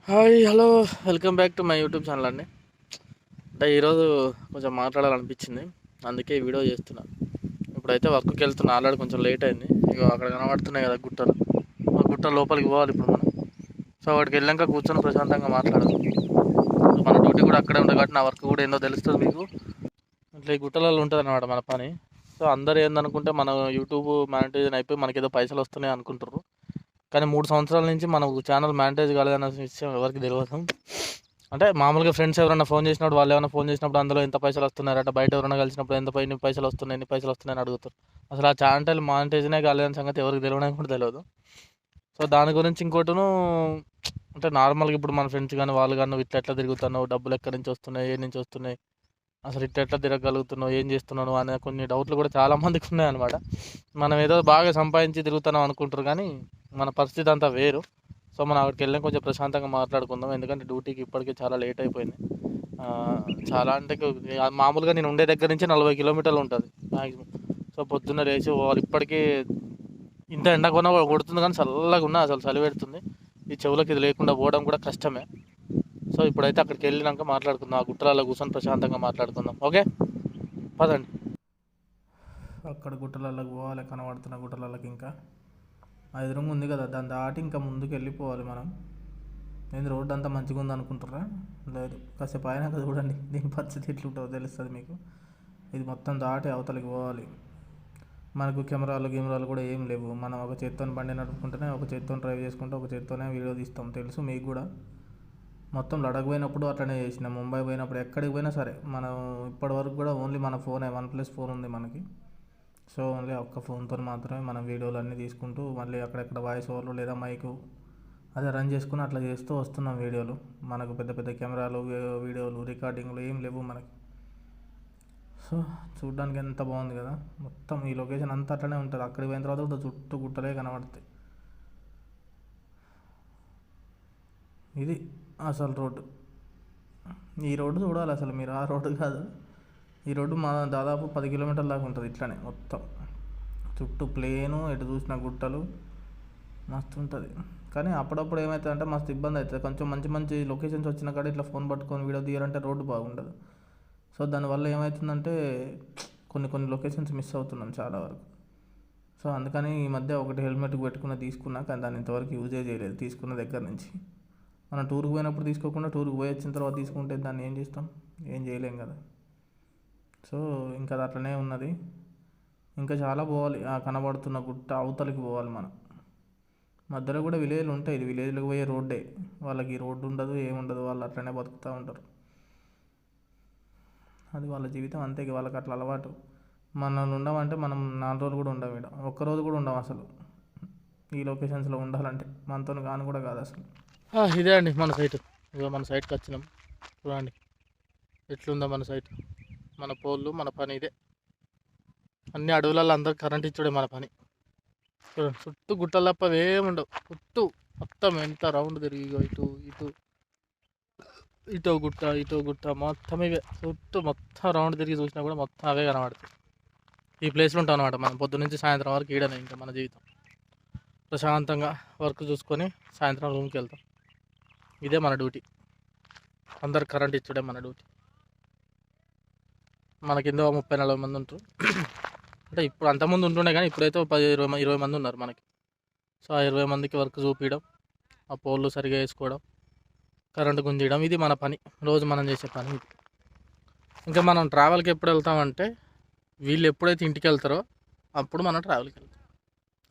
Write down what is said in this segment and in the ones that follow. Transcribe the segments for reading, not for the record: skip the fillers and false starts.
Hi hello welcome back to my YouTube channel అండి. అంటే ఈరోజు కొంచెం మాట్లాడాలనిపించింది, అందుకే ఈ వీడియో చేస్తున్నా. ఇప్పుడైతే వర్క్కి వెళ్తున్నా, ఆల్రెడీ కొంచెం లేట్ అయింది. ఇక అక్కడ కనబడుతున్నాయి కదా గుట్టలు, ఆ గుట్ట లోపలికి పోవాలి ఇప్పుడు మనం. సో వాటికి వెళ్ళాక కూర్చొని ప్రశాంతంగా మాట్లాడాలి. మన డ్యూటీ కూడా అక్కడే ఉంటుంది కాబట్టి నా వర్క్ కూడా ఏందో తెలుస్తుంది మీకు. ఇట్లా ఈ గుట్టలలో ఉంటుంది అన్నమాట మన పని. సో అందరు ఏందనుకుంటే మన యూట్యూబ్ మానిటైజేషన్ అయిపోయి మనకి ఏదో పైసలు వస్తున్నాయి అనుకుంటారు. కానీ 3 సంవత్సరాల నుంచి మనకు ఛానల్ మానిటైజ్ కాలేదన్న విషయం ఎవరికి తెలియదు. అంటే మామూలుగా ఫ్రెండ్స్ ఎవరైనా ఫోన్ చేసినప్పుడు, వాళ్ళు ఏమైనా ఫోన్ చేసినప్పుడు అందులో ఎంత పైసలు వస్తున్నారట, బయట ఎవరైనా కలిసినప్పుడు ఎన్ని పైసలు వస్తున్నాయి, ఎన్ని పైసలు వస్తున్నాయని అడుగుతారు. అసలు ఆ ఛానల్ మానిటైజనే కాలేదని సంగతి ఎవరికి తెలియడానికి కూడా తెలియదు. సో దాని గురించి ఇంకోటిను, అంటే నార్మల్గా ఇప్పుడు మన ఫ్రెండ్స్ కానీ వాళ్ళు కానీ నువ్వు ఎట్లా తిరుగుతున్నావు, డబ్బులు ఎక్కడి నుంచి వస్తున్నాయి, ఏ నుంచి వస్తున్నాయి, అసలు ఎట్లా తిరగలుగుతున్నావు, ఏం చేస్తున్నావు అనే కొన్ని డౌట్లు కూడా చాలా మందికి ఉన్నాయన్నమాట. మనం ఏదో బాగా సంపాదించి తిరుగుతున్నాం అనుకుంటారు, కానీ మన పరిస్థితి అంతా వేరు. సో మనం అక్కడికి వెళ్ళి కొంచెం ప్రశాంతంగా మాట్లాడుకుందాం, ఎందుకంటే డ్యూటీకి ఇప్పటికే చాలా లేట్ అయిపోయింది. చాలా అంటే మామూలుగా నేను ఉండే దగ్గర నుంచి 40 కిలోమీటర్లు ఉంటుంది మ్యాక్సిమం. సో పొద్దున్న లేచి పోవాలి. ఇప్పటికీ ఇంత ఎండ కొడుతుంది, కానీ చల్లగా ఉన్నా అసలు చలి పెడుతుంది. ఈ చెవులకి ఇది లేకుండా పోవడం కూడా కష్టమే. సో ఇప్పుడైతే అక్కడికి వెళ్ళినాక మాట్లాడుకుందాం, ఆ గుట్టలలో కూర్చొని ప్రశాంతంగా మాట్లాడుకుందాం. ఓకే పదండి. అక్కడ గుట్టలలోకి పోవాలి, కనబడుతున్న గుట్టలలోకి. ఇంకా ఎదురుగా ఉంది కదా, దాన్ని దాటి ఇంకా ముందుకు వెళ్ళిపోవాలి మనం. నేను రోడ్డు అంతా మంచిగా ఉంది అనుకుంటారా? లేదు, కాసేపు అయినాక చూడండి దీని పరిస్థితి ఎట్లుంటుందో తెలుస్తుంది మీకు. ఇది మొత్తం దాటి అవతలికి పోవాలి. మనకు కెమెరాలు కూడా ఏం లేవు. మనం ఒక చేత్తో బండి నడుపుకుంటేనే, ఒక చేత్తో డ్రైవ్ చేసుకుంటే, ఒక చేత్తోనే వీడియో తీస్తాం, తెలుసు మీకు కూడా. మొత్తం లడఖ్ పోయినప్పుడు అట్లనే చేసిన, ముంబై పోయినప్పుడు, ఎక్కడికి పోయినా సరే మనం ఇప్పటివరకు కూడా ఓన్లీ మన ఫోనే, OnePlus ఫోన్ ఉంది మనకి. సో ఓన్లీ ఒక్క ఫోన్తో మాత్రమే మనం వీడియోలు అన్నీ తీసుకుంటూ, మళ్ళీ అక్కడెక్కడ వాయిస్ ఓవర్లు లేదా మైకు అదే రన్ చేసుకుని అట్లా చేస్తూ వస్తున్నాం వీడియోలు. మనకు పెద్ద పెద్ద కెమెరాలు, వీడియోలు, రికార్డింగ్లు ఏం లేవు మనకి. సో చూడ్డానికి ఎంత బాగుంది కదా, మొత్తం ఈ లొకేషన్ అంతా అట్లనే ఉంటుంది. అక్కడికి పోయిన తర్వాత కూడా చుట్టూ గుట్టలే కనబడతాయి. ఇది అసలు రోడ్డు. ఈ రోడ్డు చూడాలి అసలు మీరు, ఆ రోడ్డు కాదు. ఈ రోడ్డు మా దాదాపు 10 కిలోమీటర్ల దాకా ఉంటుంది. ఇట్లానే మొత్తం చుట్టూ ప్లేను, ఎటు చూసిన గుట్టలు, మస్తు ఉంటుంది. కానీ అప్పుడప్పుడు ఏమవుతుందంటే మస్తు ఇబ్బంది అవుతుంది. కొంచెం మంచి మంచి లొకేషన్స్ వచ్చిన కాడ ఇట్లా ఫోన్ పట్టుకొని వీడియో తీయాలంటే రోడ్డు బాగుండదు. సో దానివల్ల ఏమవుతుందంటే కొన్ని లొకేషన్స్ మిస్ అవుతున్నాం చాలా వరకు. సో అందుకని ఈ మధ్య ఒకటి హెల్మెట్ పెట్టుకున్న తీసుకున్నా, కానీ దాన్ని ఇంతవరకు యూజే చేయలేదు తీసుకున్న దగ్గర నుంచి. మనం టూర్కి పోయినప్పుడు తీసుకోకుండా టూర్కి పోయి వచ్చిన తర్వాత తీసుకుంటే దాన్ని ఏం చేస్తాం, ఏం చేయలేం కదా. సో ఇంకా అది అట్లనే ఉన్నది. ఇంకా చాలా పోవాలి, ఆ కనబడుతున్న గుట్ట అవతలికి పోవాలి మనం. మధ్యలో కూడా విలేజ్లు ఉంటాయి, ఇది విలేజ్లకు పోయే రోడ్డే. వాళ్ళకి రోడ్డు ఉండదు, ఏముండదు, వాళ్ళు అట్లనే బతుకుతూ ఉంటారు. అది వాళ్ళ జీవితం అంతే, వాళ్ళకి అట్లా అలవాటు. మనం ఉండమంటే మనం 4 రోజులు కూడా ఉండం, ఇక్కడ ఒక్కరోజు కూడా ఉండం అసలు. ఈ లొకేషన్స్లో ఉండాలంటే మనతో కాను కూడా కాదు అసలు. ఇదే అండి మన సైట్. ఇక మన సైట్కి వచ్చినాం, చూడండి ఎట్లుందో మన సైట్. మన పోళ్ళు, మన పని ఇదే. అన్ని అడవులలో అందరు కరెంట్ ఇచ్చుడే మన పని. చూడండి చుట్టూ గుట్టలు తప్ప ఏముండవు. చుట్టూ మొత్తం ఎంత రౌండ్ తిరిగి ఇటు ఇటు ఇటో గుట్ట మొత్తం ఇవే. చుట్టూ మొత్తం రౌండ్ తిరిగి చూసినా కూడా మొత్తం అవే కనబడతాయి. ఈ ప్లేస్లో ఉంటాం అనమాట మనం, పొద్దు నుంచి సాయంత్రం వరకు ఈడనే ఇంకా మన జీవితం. ప్రశాంతంగా వర్క్ చూసుకొని సాయంత్రం రూమ్కి వెళ్తాం. ఇదే మన డ్యూటీ, అందరు కరెంట్ ఇచ్చుడే మన డ్యూటీ. మన కింద 30-40 మంది ఉంటారు. అంటే ఇప్పుడు అంతకుముందు ఉంటుండే, కానీ ఇప్పుడైతే 10-20 మంది ఉన్నారు మనకి. సో ఆ 20 మందికి వర్క్ చూపించడం, ఆ పోల్లు సరిగా వేసుకోవడం, కరెంటు గుంజేయడం, ఇది మన పని, రోజు మనం చేసే పని ఇది. ఇంకా మనం ట్రావెల్కి ఎప్పుడు వెళ్తామంటే, వీళ్ళు ఎప్పుడైతే ఇంటికి వెళ్తారో అప్పుడు మనం ట్రావెల్కి వెళ్తాం.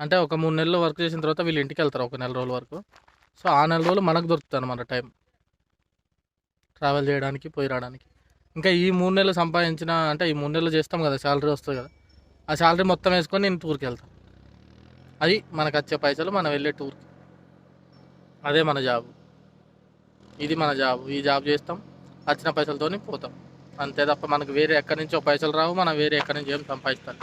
అంటే ఒక 3 నెలలు వర్క్ చేసిన తర్వాత వీళ్ళు ఇంటికి వెళ్తారు, ఒక నెల రోజుల వరకు. సో ఆ నెల రోజులు మనకు దొరుకుతుంది అన్నమాట టైం, ట్రావెల్ చేయడానికి, పోయి రావడానికి. ఇంకా ఈ 3 నెలలు సంపాదించిన, అంటే ఈ 3 నెలలు చేస్తాం కదా, శాలరీ వస్తుంది కదా, ఆ శాలరీ మొత్తం వేసుకొని నేను టూర్కి వెళ్తాను. అది మనకు వచ్చే పైసలు మనం వెళ్ళే టూర్కి. అదే మన జాబ్, ఇది మన జాబ్. ఈ జాబ్ చేస్తాం, వచ్చిన పైసలతో పోతాం, అంతే తప్ప మనకు వేరే ఎక్కడి నుంచో పైసలు రావు, మనం వేరే ఎక్కడి నుంచి ఏం సంపాదిస్తాం.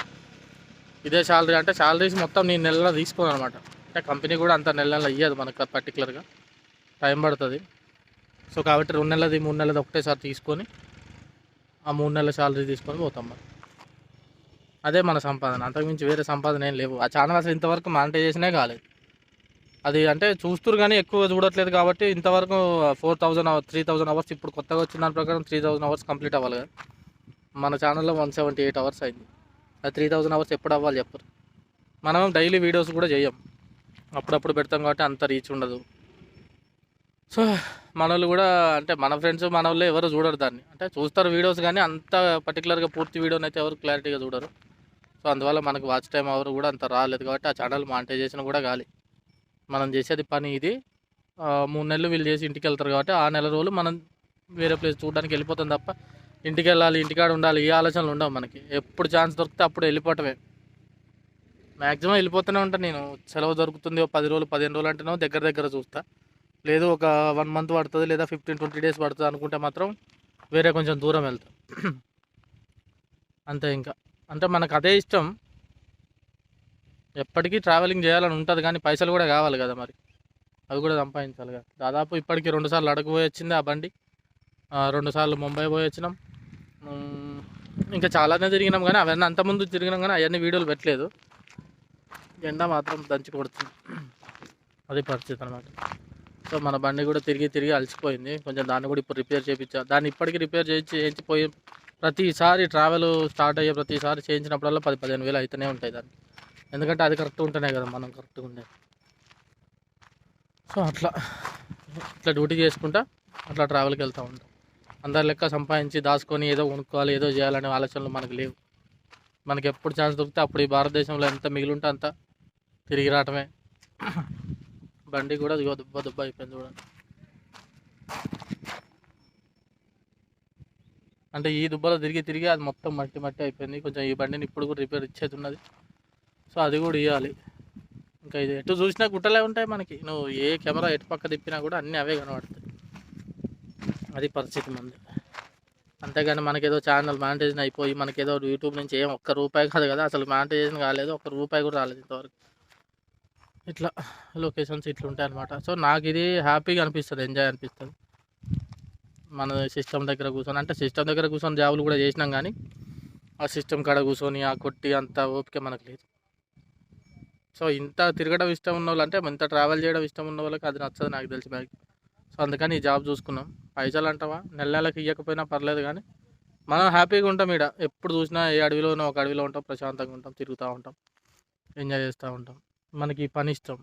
ఇదే శాలరీ. అంటే శాలరీస్ మొత్తం నేను నెలలో తీసుకోను అనమాట. అంటే కంపెనీ కూడా అంత నెల ఇయ్యదు మనకు పర్టికులర్గా, టైం పడుతుంది. సో కాబట్టి 2 నెలలది 3 నెలలది ఒకటేసారి తీసుకొని ఆ 3 నెలల శాలరీ తీసుకొని పోతాం మనం. అదే మన సంపాదన, అంతకుమించి వేరే సంపాదన ఏం లేవు. ఆ ఛానల్ అసలు ఇంతవరకు మానిటైజేషనే కాలేదు. అది అంటే చూస్తురు కానీ ఎక్కువ చూడట్లేదు కాబట్టి ఇంతవరకు 4000 3000 అవర్స్ ఇప్పుడు కొత్తగా వచ్చిన దాని ప్రకారం 3000 అవర్స్ కంప్లీట్ అవ్వాలి కదా. మన ఛానల్లో 178 అవర్స్ అయింది. అది 3000 అవర్స్ ఎప్పుడు అవ్వాలి చెప్పరు. మనం డైలీ వీడియోస్ కూడా చేయం, అప్పుడప్పుడు పెడతాం కాబట్టి అంత రీచ్ ఉండదు. సో మన వాళ్ళు కూడా అంటే మన ఫ్రెండ్స్ మన వాళ్ళు ఎవరు చూడరు దాన్ని, అంటే చూస్తారు వీడియోస్ కానీ అంత పర్టికులర్గా పూర్తి వీడియోని అయితే ఎవరు క్లారిటీగా చూడరు. సో అందువల్ల మనకు వాచ్ టైం అవర్ కూడా అంత రాలేదు కాబట్టి ఆ ఛానల్ మానిటైజేషన్ కూడా కాలి. మనం చేసేది పని ఇది. 3 నెలలు వీళ్ళు చేసి ఇంటికి వెళ్తారు కాబట్టి ఆ నెల రోజులు మనం వేరే ప్లేస్ చూడడానికి వెళ్ళిపోతాం తప్ప ఇంటికి వెళ్ళాలి ఇంటికాడ ఉండాలి ఏ ఆలోచనలు ఉండవు మనకి. ఎప్పుడు ఛాన్స్ దొరికితే అప్పుడు వెళ్ళిపోవటమే. మ్యాక్సిమం వెళ్ళిపోతూనే ఉంటాను నేను. సెలవు దొరుకుతుంది 10 రోజులు 15 రోజులు అంటేనో దగ్గర దగ్గర చూస్తా, లేదు ఒక 1 మంత్ పడుతుంది లేదా 15-20 డేస్ పడుతుంది అనుకుంటే మాత్రం వేరే కొంచెం దూరం వెళ్తా అంతే. ఇంకా అంటే మనకు అదే ఇష్టం, ఎప్పటికీ ట్రావెలింగ్ చేయాలని ఉంటుంది కానీ పైసలు కూడా కావాలి కదా మరి, అవి కూడా సంపాదించాలి కదా. దాదాపు ఇప్పటికీ 2 సార్లు అడగ పోయి వచ్చింది ఆ బండి, 2 సార్లు ముంబై పోయి వచ్చినాం, ఇంకా చాలానే తిరిగినాం కానీ అవన్నీ అంతకుముందు తిరిగినాం కానీ అవన్నీ వీడియోలు పెట్టలేదు. ఎండ మాత్రం దంచి కొడుతుంది, అది పరిస్థితి అనమాట. సో మన బండి కూడా తిరిగి తిరిగి అలసిపోయింది కొంచెం, దాన్ని కూడా ఇప్పుడు రిపేర్ చేయించా. దాన్ని ఇప్పటికీ రిపేర్ చేయించిపోయి ప్రతిసారి ట్రావెల్ స్టార్ట్ అయ్యే ప్రతిసారి చేయించినప్పుడల్లా 10-15 వేలు అయితేనే ఉంటాయి దాన్ని, ఎందుకంటే అది కరెక్ట్గా ఉంటేనే కదా మనం కరెక్ట్గా ఉండేది. సో అట్లా డ్యూటీ చేసుకుంటా అట్లా ట్రావెల్కి వెళ్తూ ఉంటాం. అందరి లెక్క సంపాదించి దాచుకొని ఏదో కొనుక్కోవాలి ఏదో చేయాలనే ఆలోచనలు మనకు లేవు. మనకి ఎప్పుడు ఛాన్స్ దొరికితే అప్పుడు ఈ భారతదేశంలో ఎంత మిగిలి ఉంటే అంత తిరిగి రావటమే. బండి కూడా దుబ్బ దుబ్బ అయిపోయింది చూడండి. అంటే ఈ దుబ్బలో తిరిగి తిరిగి అది మొత్తం మట్టి మట్టి అయిపోయింది. కొంచెం ఈ బండిని ఇప్పుడు కూడా రిపేర్ ఇచ్చేది ఉన్నది, సో అది కూడా ఇవ్వాలి. ఇంకా ఇది ఎటు చూసినా గుట్టలే ఉంటాయి మనకి, నువ్వు ఏ కెమెరా ఎటు పక్క తిప్పినా కూడా అన్నీ అవే కనబడతాయి. అది పరిస్థితి మంది. అంతేగాని మనకేదో ఛానల్ మానిటైజేషన్ అయిపోయి మనకేదో యూట్యూబ్ నుంచి ఏం ఒక్క రూపాయి కాదు కదా, అసలు మానిటైజేషన్ కాలేదు, ఒక్క రూపాయి కూడా రాలేదు ఇంతవరకు. ఇట్లా లొకేషన్స్ ఇట్లా ఉంటాయి అనమాట. సో నాకు ఇది హ్యాపీగా అనిపిస్తుంది, ఎంజాయ్ అనిపిస్తుంది. మన సిస్టమ్ దగ్గర కూర్చొని, అంటే సిస్టమ్ దగ్గర కూర్చొని జాబులు కూడా చేసినాం కానీ ఆ సిస్టమ్ కాడ కూర్చొని ఆ కొట్టి అంత ఓపిక మనకు లేదు. సో ఇంత తిరగడం ఇష్టం ఉన్న వాళ్ళు, అంటే ఇంత ట్రావెల్ చేయడం ఇష్టం ఉన్న వాళ్ళకి అది నచ్చదు నాకు తెలిసి బ్యాగ్. సో అందుకని ఈ జాబ్ చూసుకున్నాం. పైసలు అంటావా నెల నెలకి ఇవ్వకపోయినా పర్లేదు కానీ మనం హ్యాపీగా ఉంటాం. ఇక్కడ ఎప్పుడు చూసినా ఏ అడవిలోనో ఒక అడవిలో ఉంటాం, ప్రశాంతంగా ఉంటాం, తిరుగుతూ ఉంటాం, ఎంజాయ్ చేస్తూ ఉంటాం. మనకి ఈ పని ఇష్టం.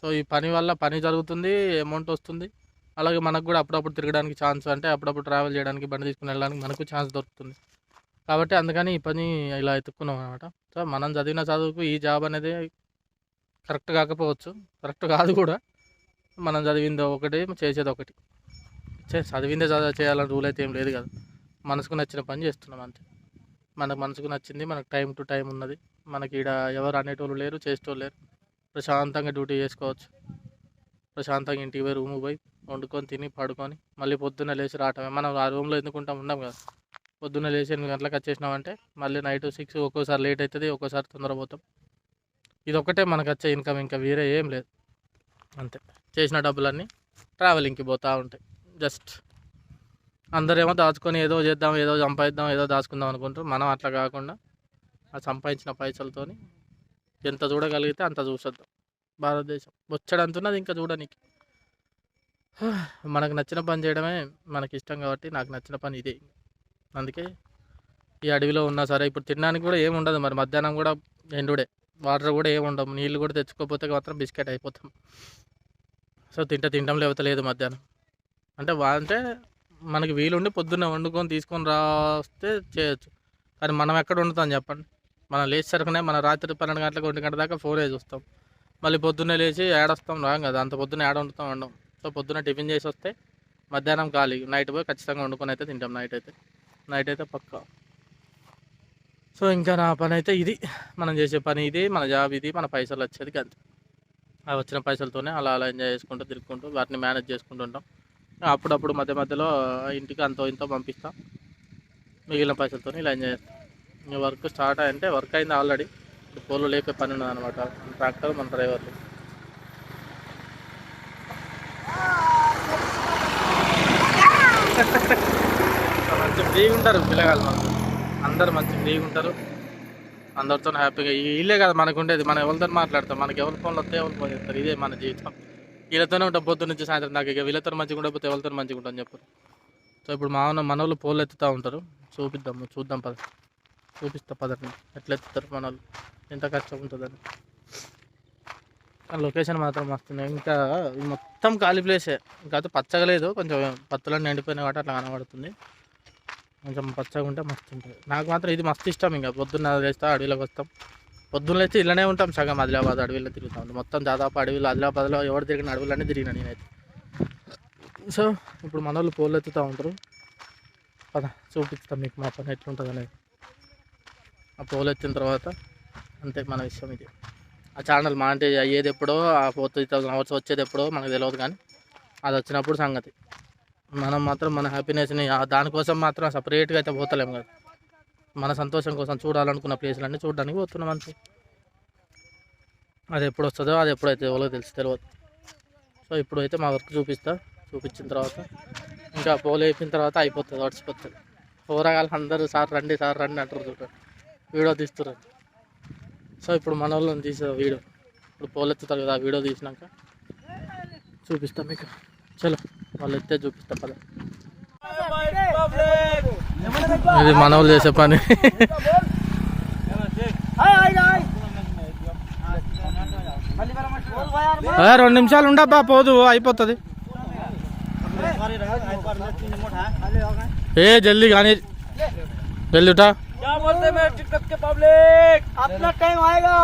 సో ఈ పని వల్ల పని జరుగుతుంది, అమౌంట్ వస్తుంది, అలాగే మనకు కూడా అప్పుడప్పుడు తిరగడానికి ఛాన్స్, అంటే అప్పుడప్పుడు ట్రావెల్ చేయడానికి బండి తీసుకుని వెళ్ళడానికి మనకు ఛాన్స్ దొరుకుతుంది. కాబట్టి అందుకని ఈ పని ఇలా ఎత్తుక్కున్నాం అనమాట. సో మనం చదివిన చదువుకు ఈ జాబ్ అనేది కరెక్ట్ కాకపోవచ్చు, కరెక్ట్ కాదు కూడా. మనం చదివింది ఒకటి చేసేది ఒకటి, చదివిందే చేయాలని రూల్ అయితే ఏం లేదు కదా. మనసుకు నచ్చిన పని చేస్తున్నాం అంతే. మనకు మనసుకు నచ్చింది, మనకు టైం టు టైం ఉన్నది, మనకి ఇక్కడ ఎవరు అనేటోళ్ళు లేరు, చేసేటోళ్ళు లేరు. ప్రశాంతంగా డ్యూటీ చేసుకోవచ్చు, ప్రశాంతంగా ఇంటికి పోయి రూమ్కి పోయి వండుకొని తిని పడుకొని మళ్ళీ పొద్దున్న లేచి రావటమే. మనం ఆ రూమ్లో ఎందుకుంటాం, ఉన్నాం కదా. పొద్దున్న లేచి 8 గంటలకు వచ్చేసినామంటే మళ్ళీ నైట్ 6, ఒక్కోసారి లేట్ అవుతుంది, ఒక్కోసారి తొందర పోతాం. ఇది ఒకటే మనకు వచ్చే ఇన్కమ్, ఇంకా వేరే ఏం లేదు. అంతే, చేసిన డబ్బులన్నీ ట్రావెలింగ్కి పోతూ ఉంటాయి. జస్ట్ అందరేమో దాచుకొని ఏదో చేద్దాం, ఏదో సంపాదిద్దాం, ఏదో దాచుకుందాం అనుకుంటారు. మనం అట్లా కాకుండా ఆ సంపాదించిన పైసలతోని ఎంత చూడగలిగితే అంత చూసొద్దాం. భారతదేశం వచ్చాడంతున్నది ఇంకా చూడడానికి. మనకు నచ్చిన పని చేయడమే మనకి ఇష్టం కాబట్టి నాకు నచ్చిన పని ఇదే. అందుకే ఈ అడవిలో ఉన్నా సరే, ఇప్పుడు తినడానికి కూడా ఏమి ఉండదు మరి, మధ్యాహ్నం కూడా ఎండుడే, వాటర్ కూడా ఏమి ఉండవు, నీళ్ళు కూడా తెచ్చుకోకపోతే మాత్రం బిస్కెట్ అయిపోతాం. సో తింటాం లేకపోతే లేదు మధ్యాహ్నం. అంటే మనకి వీలుండి పొద్దున్న వండుకొని తీసుకొని రాస్తే చేయొచ్చు, కానీ మనం ఎక్కడ వండుతాం చెప్పండి. మనం లేచి సరుకునే మన రాత్రి 12 గంటలకు 1 గంట దాకా ఫోనే చూస్తాం, మళ్ళీ పొద్దున్నే లేచి ఏడొస్తాం రాం కదా, అంత పొద్దున్న ఏడ వండుతాం. సో పొద్దున్న టిఫిన్ చేసి వస్తే మధ్యాహ్నం ఖాళీ, నైట్ పోయి ఖచ్చితంగా వండుకొని అయితే తింటాం. నైట్ అయితే పక్కా. సో ఇంకా నా పని అయితే ఇది, మనం చేసే పని ఇది, మన జాబ్ ఇది, మన పైసలు వచ్చేది అంతే. ఆ వచ్చిన పైసలతోనే అలా ఎంజాయ్ చేసుకుంటూ తిరుగుకుంటూ వాటిని మేనేజ్ చేసుకుంటుంటాం. అప్పుడప్పుడు మధ్యలో ఇంటికి అంతో ఇంతో పంపిస్తాం, మిగిలిన పైసలతో ఇలా ఎంజాయ్ చేస్తాం. ఇంకా వర్క్ స్టార్ట్ అంటే వర్క్ అయింది ఆల్రెడీ, ఇప్పుడు పోలు లేపే పని ఉన్నది అనమాట. ట్రాక్టర్ మన డ్రైవర్లు. మంచి ఫ్రీగా ఉంటారు పిల్లగాళ్ళు, మనకు అందరు మంచి ఫ్రీగా ఉంటారు. అందరితో హ్యాపీగా వీళ్ళే కదా మనకు ఉండేది. మనం ఎవరితో మాట్లాడతాం, మనకి ఎవరి ఫోన్లు వస్తే ఎవరు ఫోన్ చేస్తారు. ఇదే మన జీవితం. వీళ్ళతోనే ఉంటాం పొద్దున్న నుంచి సాయంత్రం దాకా. ఇక వీళ్ళతో మంచిగా ఉండకపోతే ఎవరితో మంచిగా ఉంటాం చెప్పరు. సో ఇప్పుడు మనోళ్ళు పోలు ఎత్తుతూ ఉంటారు. చూద్దాం పద, చూపిస్తా పదండి ఎట్లా ఎత్తుతారు మనోళ్ళు, ఎంత కష్టం ఉంటుందని. లొకేషన్ మాత్రం వస్తున్నాయి. ఇంకా మొత్తం ఖాళీ ప్లేసే, ఇంకా అయితే పచ్చగా లేదు, కొంచెం పత్తులన్నీ ఎండిపోయినాయి కాబట్టి అట్లా కనబడుతుంది. కొంచెం పచ్చగా ఉంటే మస్తు ఉంటుంది. నాకు మాత్రం ఇది మస్తు ఇష్టం. ఇంకా పొద్దున్న లేస్తా అడవిలోకి వస్తాం, పొద్దున్న లేస్తే ఇళ్ళనే ఉంటాం. సగం ఆదిలాబాద్ అడవిలో తిరుగుతూ ఉంటాం. మొత్తం దాదాపు అడవిలో ఆదిలాబాద్లో ఎవరు తిరిగిన అడవులన్నీ తిరిగినా నేనైతే. సో ఇప్పుడు మన వాళ్ళు పోలు ఎత్తుతూ ఉంటారు. పద చూపిస్తాం మీకు మా పని ఎట్లుంటుంది అనేది. ఆ పోలు ఎత్తిన తర్వాత అంతే మన విషయం ఇది. ఆ ఛానల్ మానిటైజ్ అయ్యేది ఎప్పుడో, ఆ 40,000 అవర్స్ వచ్చేది ఎప్పుడో మనకు తెలియదు, కానీ అది వచ్చినప్పుడు సంగతి. మనం మాత్రం మన హ్యాపీనెస్ని దానికోసం మాత్రం సపరేట్గా అయితే పోతలేము కదా. మన సంతోషం కోసం చూడాలనుకున్న ప్లేసులన్నీ చూడడానికి పోతున్నాం అంతే. అది ఎప్పుడు వస్తుందో, అది ఎప్పుడైతే ఎవరో తెలియదు. సో ఇప్పుడైతే మా వర్క్ చూపించిన తర్వాత ఇంకా పోలు అయిపోయిన తర్వాత అయిపోతుంది, వడిచిపోతుంది. పోరగాళ్ళు అందరూ సార్ రండి అంటారు. చూడండి వీడియో తీస్తున్నారు. సో ఇప్పుడు మన వాళ్ళని తీసే వీడియో, ఇప్పుడు పోలు ఎత్తుతారు కదా, ఆ వీడియో తీసినాక చూపిస్తాం మీకు. చలో వాళ్ళు ఎత్తే చూపిస్తా పద. ఇది మన వాళ్ళు చేసే పని. 2 నిమిషాలు ఉండబ్బా, పోదు అయిపోతుంది. ఏ జల్దీ కానీ जल्दी उठा। क्या बोलते हैं टिकटॉक के पब्लिक, अपना टाइम आएगा।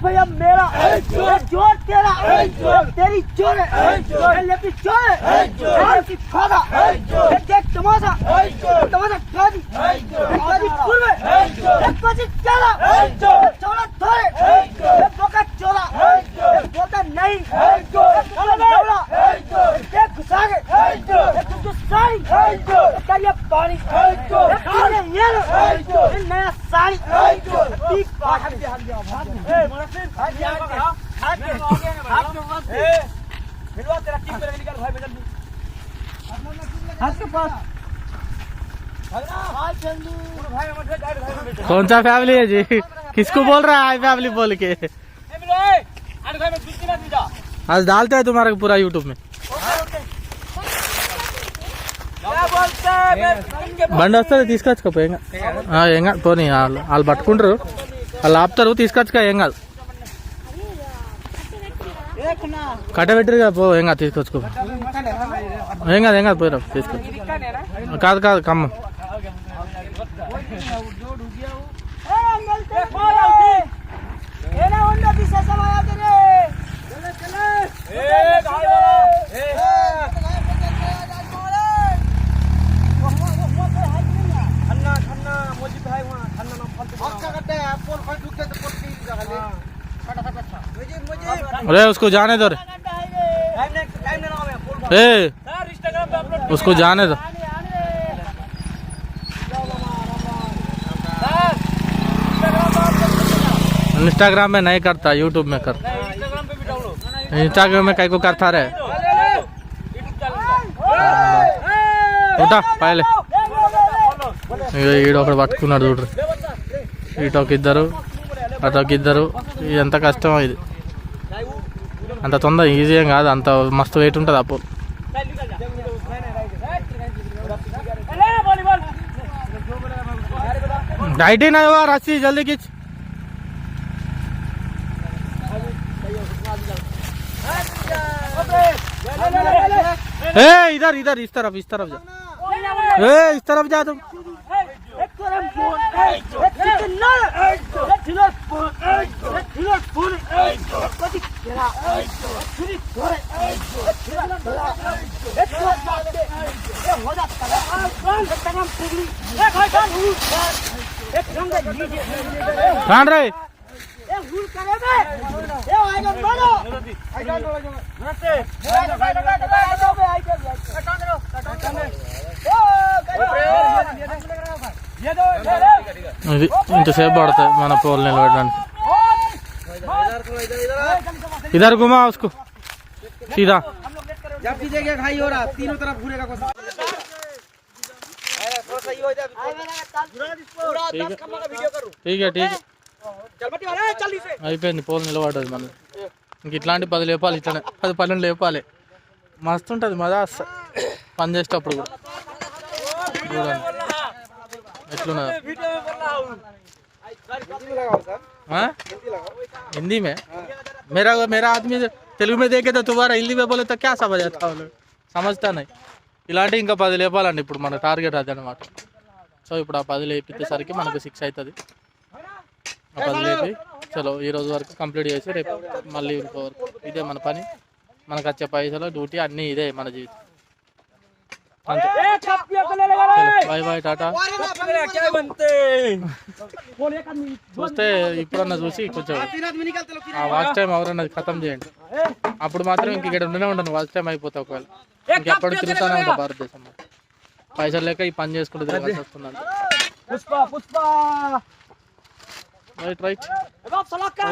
भैया मेरा जोर तेरा तेरी जोर है तमाशा नहीं पानी नया साड़ी कौन सा फैमिली है जी? किसको बोल रहा है फैमिली बोल के? आज डालते हैं तुम्हारा पूरा यूट्यूब में। బండి వస్తుంది తీసుకొచ్చుకోపో, ఏం కాదు పోనీ. వాళ్ళు పట్టుకుంటారు, వాళ్ళు ఆపుతారు, తీసుకొచ్చుకో ఏం కాదు. కట్టబెట్టరు కదా, పో ఏం కాదు తీసుకొచ్చుకో, ఏం కాదు పోయిరా తీసుకొచ్చు. కాదు ఖమ్మం. अरे उसको जाने दो रे, उसको जाने दो। इंस्टाग्राम में नहीं करता, यूट्यूब में कर। इंस्टाग्राम में कई को करता रहे। उठा पहले ఈడొకడు పట్టుకున్నాడు చూడ్రి. ఇటొకిద్దరు అటొకిద్దరు. ఎంత కష్టం ఇది, అంత తొందర ఈజీ ఏం కాదు, అంత మస్తు వెయిట్ ఉంటుంది అప్పుడు. डाइट ही नहीं हुआ, रस्सी जल्दी खींच। इधर इस तरफ जा, इस तरफ जा तुम। कौन रहे ఇంతసేపు పడతాయి మన పోలు నిలబెట్టడానికి. इधर घुमा उसको, सीधा जब पीछे खाई हो रहा तीनों तरफ घूरेगा कोशिश ठीक है అయిపోయింది పోలు నిలబడ్డది మళ్ళీ ఇంక ఇట్లాంటి 10 లేపాలి ఇట్లనే 10-12 లేపాలి మస్తు ఉంటుంది మజా పని చేసేటప్పుడు కూడా చూడండి ఎట్లున్నది हिंदी में मेरा आदमी తెలుగు में देखे तो तुम्हारा हिंदी में बोले तो क्या समझ आता समझता नहीं ఇలాంటి ఇంకా 10 లేపాలండి ఇప్పుడు మన టార్గెట్ అది అనమాట సో ఇప్పుడు ఆ 10 లేపించేసరికి మనకు 6 అవుతుంది ఆ 10 లేపి చలో ఈ రోజు వరకు కంప్లీట్ చేసి రేపు మళ్ళీ వరకు ఇదే మన పని మనకు వచ్చే పైసలు డ్యూటీ అన్నీ ఇదే మన జీవితం అంతే బాయ్ బాయ్ టాటా చూస్తే ఇప్పుడన్నా చూసి కొంచెం ఆ వాచ్ టైం ఎవరన్నా ఖతం చేయండి అప్పుడు మాత్రం ఇంక ఇక్కడ ఉండనే ఉండను వాచ్ టైం అయిపోతా ఒకవేళ ఇంకెప్పుడు తిరుగుతానే ఉంటా భారతదేశం పైసలు లేక ఈ పని చేసుకుంటూ తిరగాల్సి వస్తుంది రైట్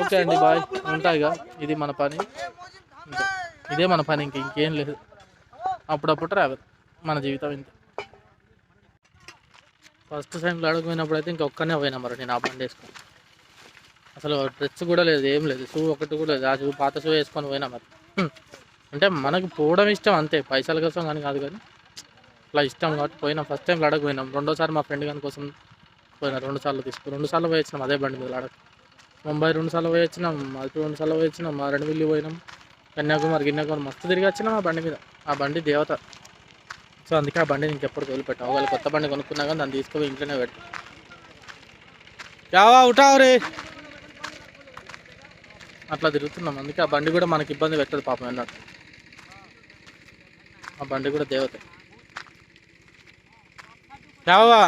ఓకే అండి బాయ్ ఉంటాయి ఇక ఇది మన పని ఇదే మన పని ఇంకేం లేదు అప్పుడప్పుడు ట్రావెల్ మన జీవితం ఇంత ఫస్ట్ టైంలో అడుగుపోయినప్పుడు అయితే ఇంకొక్కనే పోయినా మరి నేను ఆ బండి వేసుకొని అసలు డ్రెస్ కూడా లేదు ఏం లేదు షూ ఒకటి కూడా లేదు ఆ షూ పాత షూ వేసుకొని పోయినా మరి అంటే మనకు పోవడం ఇష్టం అంతే పైసల కోసం కానీ కాదు కానీ అట్లా ఇష్టం కాబట్టి పోయినా ఫస్ట్ టైం లడక్ పోయినాం రెండోసారి మా ఫ్రెండ్ గారి కోసం పోయినా 2 సార్లు తీసుకుని 2 సార్లు పోయి వచ్చినాం అదే బండి మీద లడక్ ముంబై 2 సార్లు పోయి వచ్చినాం అది 2 సార్లు పోయి వచ్చినాం మారేడుమిల్లి పోయినాం కన్యాకుమారి మస్తు తిరిగి వచ్చినాం ఆ బండి మీద ఆ బండి దేవత సో అందుకే ఆ బండిని ఇంకెప్పుడు వదిలిపెట్టాం ఒకవేళ కొత్త బండి కొనుక్కున్నా కానీ దాన్ని తీసుకొని ఇంట్లోనే పెట్టాం యావా ఉటావరే అట్లా తిరుగుతున్నాం అందుకే ఆ బండి కూడా మనకి ఇబ్బంది పెట్టదు పాపం అన్నట్టు ఆ బండి కూడా దేవత యావా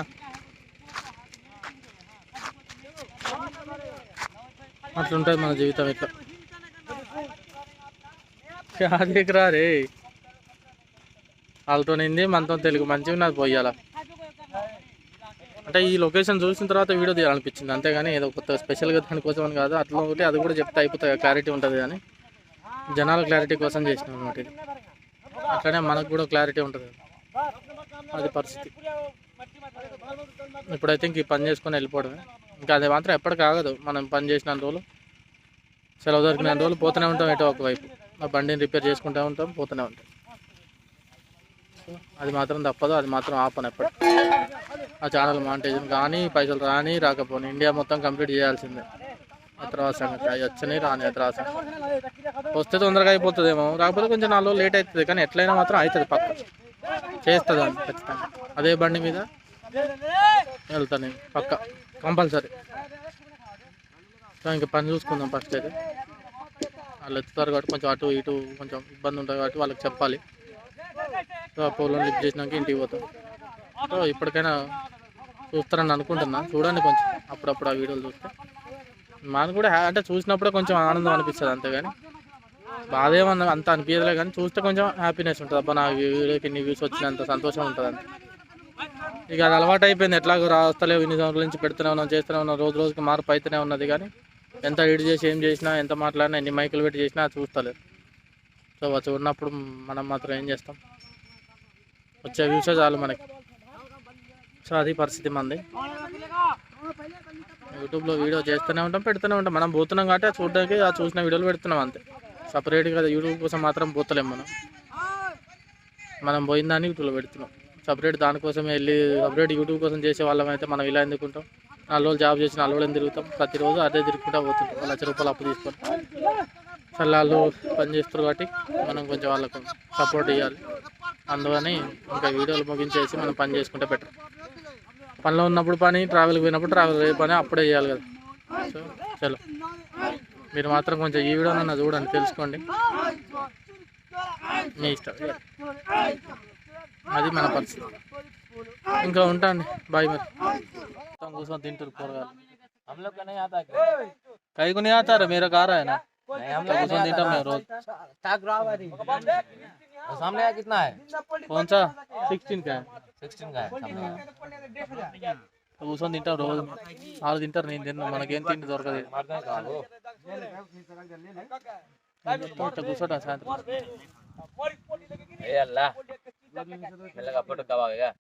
అట్లుంటుంది మన జీవితం ఇట్లా దగ్గర రే వాళ్ళతో హిందీ మనతో తెలుగు మంచిగా నాకు పోయాల అంటే ఈ లొకేషన్ చూసిన తర్వాత వీడియో తీయాలనిపించింది అంతేగాని ఏదో కొత్త స్పెషల్గా దానికోసం అని కాదు అట్లా ఒకటి అది కూడా చెప్తే అయిపోతుంది క్లారిటీ ఉంటుంది కానీ జనాల క్లారిటీ కోసం చేసినాం అన్నమాట ఇది అట్లనే మనకు కూడా క్లారిటీ ఉంటుంది అది పరిస్థితి ఇప్పుడైతే ఇంక ఈ పని చేసుకొని వెళ్ళిపోవడమే ఇంకా అది మాత్రం ఎప్పటికీ ఆగదు మనం పని చేసిన రోజులు సెలవు దొరికిన రోజులు పోతూనే ఉంటాం ఎటో ఒకవైపు ఆ బండిని రిపేర్ చేసుకుంటూ ఉంటాం పోతూనే ఉంటాం అది మాత్రం తప్పదు అది మాత్రం ఆపను ఎప్పటి ఆ ఛానల్ మానిటైజేషన్ కానీ పైసలు రాని రాకపోని ఇండియా మొత్తం కంప్లీట్ చేయాల్సిందే ఆ తర్వాత సంగతి అవి వచ్చినాయి రాని ఆ తర్వాత వస్తే తొందరగా అయిపోతుందేమో రాకపోతే కొంచెం 4 రోజులు లేట్ అవుతుంది కానీ ఎట్లయినా మాత్రం అవుతుంది పక్క చేస్తుంది అని ఖచ్చితంగా అదే బండి మీద వెళ్తాను నేను పక్క కంపల్సరీ సో ఇంకా పని చూసుకుందాం ఫస్ట్ అయితే వాళ్ళు ఎత్తుతారు కాబట్టి కొంచెం అటు ఇటు కొంచెం ఇబ్బంది ఉంటుంది కాబట్టి వాళ్ళకి చెప్పాలి సో ఆ పొలం లిఫ్ట్ చేసినాక ఇంటికి పోతాం సో ఇప్పటికైనా చూస్తారని అనుకుంటున్నా చూడండి కొంచెం అప్పుడప్పుడు ఆ వీడియోలు చూస్తే మనకు కూడా అంటే చూసినప్పుడే కొంచెం ఆనందం అనిపిస్తుంది అంతేగాని బాధ ఏమన్నా అంత అనిపించలే కానీ చూస్తే కొంచెం హ్యాపీనెస్ ఉంటుంది అబ్బా నా వీడియోకి ఇన్ని వ్యూస్ వచ్చినంత సంతోషం ఉంటుంది అంత ఇక అది అలవాటు అయిపోయింది ఎట్లాగో రాస్తలేవు ఇన్ని సంవత్సరాల నుంచి పెడుతూనే ఉన్నాం చేస్తూనే ఉన్నాం రోజు రోజుకి మార్పు అయితేనే ఉన్నది కానీ ఎంత ఎడిట్ చేసి ఏం చేసినా ఎంత మాట్లాడినా ఎన్ని మైకులు పెట్టి చేసినా చూస్తలేదు సో చూడనప్పుడు మనం మాత్రం ఏం చేస్తాం వచ్చే వ్యూసే చాలు మనకి సో అది పరిస్థితి మంది యూట్యూబ్లో వీడియో చేస్తూనే ఉంటాం పెడుతూనే ఉంటాం మనం పోతున్నాం కాబట్టి చూడడానికి ఆ చూసిన వీడియోలు పెడుతున్నాం అంతే సపరేట్గా యూట్యూబ్ కోసం మాత్రం పోతలేం మనం పోయిన దాన్ని యూట్యూబ్లో పెడుతున్నాం సపరేట్ దానికోసమే వెళ్ళి సపరేట్ యూట్యూబ్ కోసం చేసే వాళ్ళం అయితే మనం ఇలా ఎందుకుంటాం 4 రోజులు జాబ్ చేసి 4 రోజులు తిరుగుతాం ప్రతిరోజు అదే తిరుగుకుంటూ పోతుంటాం ₹1,00,000 అప్పు తీసుకొని అసలు వాళ్ళు పని చేస్తారు కాబట్టి మనం కొంచెం వాళ్ళకు సపోర్ట్ ఇవ్వాలి అందుకని ఇంకా వీడియోలు ముగించేసి మనం పని చేసుకుంటే బెటర్ పనిలో ఉన్నప్పుడు పని ట్రావెల్కి పోయినప్పుడు ట్రావెల్ పని అప్పుడే చేయాలి కదా సో చలో మీరు మాత్రం కొంచెం ఈ వీడియో నన్ను చూడండి తెలుసుకోండి మీ ఇష్టం అది మన పరిస్థితి ఇంకా ఉంటాండి బాయ్ మరి కూర్చొని తింటారు కూరగాయలు कहीं को नहीं आता रहा मेरा कार है ना रोज सामने कितना है कौन सा 16 का है 16 का है కూర్చొని తింటాం రోజు వాళ్ళు తింటారు నేను తిన్నా మనకేం తిండి దొరకదు కూర్చోటా సాయంత్రం ए अल्लाह मेरे का फोटो कब आएगा